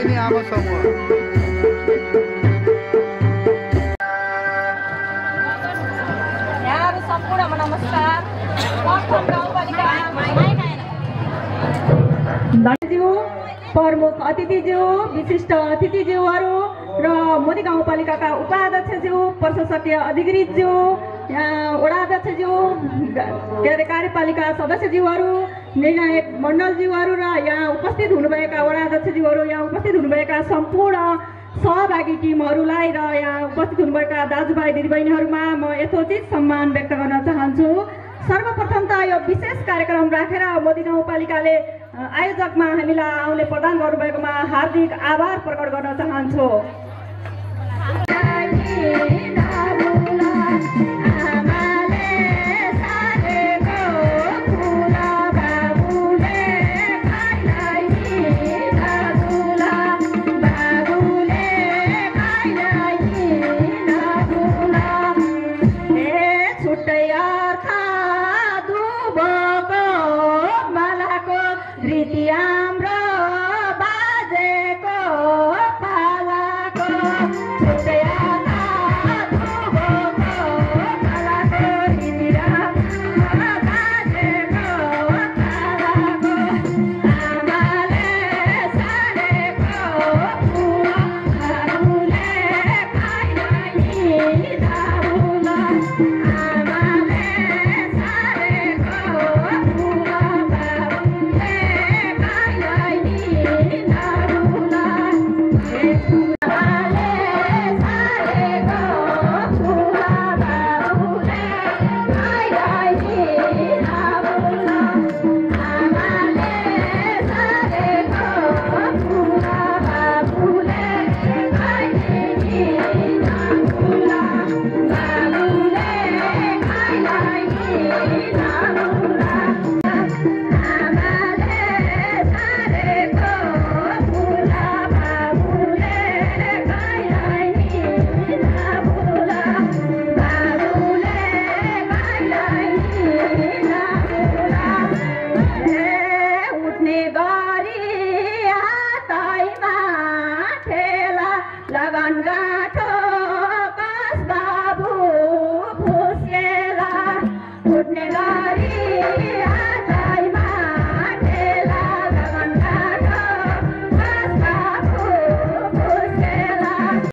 दिदीबहिनी आमा समूह। यहाँहरू सम्पूर्णमा नमस्कार। धन्यज्यू, प्रमुख अतिथिज्यू, विशिष्ट अतिथिज्यूहरू र मोदी गाउँपालिकाका उपाध्यक्षज्यू, प्रशासकीय अधिकृतज्यू, यहाँ वडाध्यक्षज्यू, के अरे कार्यपालिका सदस्यज्यूहरू, निर्णायक मण्डलज्यूहरू र यहाँ उपस्थित हुनुभएका वडाध्यक्षज्यूहरू, यहाँ उपस्थित हुनुभएका सम्पूर्ण सहभागी टिमहरूलाई र यहाँ उपस्थित हुनुभएका दाजुभाइ दिदीबहिनीहरूमा म यथोचित सम्मान व्यक्त गर्न चाहन्छु। सर्वप्रथम त यो विशेष कार्यक्रम राखेर मोदी गाउँपालिकाले आयोजकमा हामीलाई आउने प्रदान गर्नुभएकोमा हार्दिक आभार प्रकट गर्न चाहन्छु। हाम्रो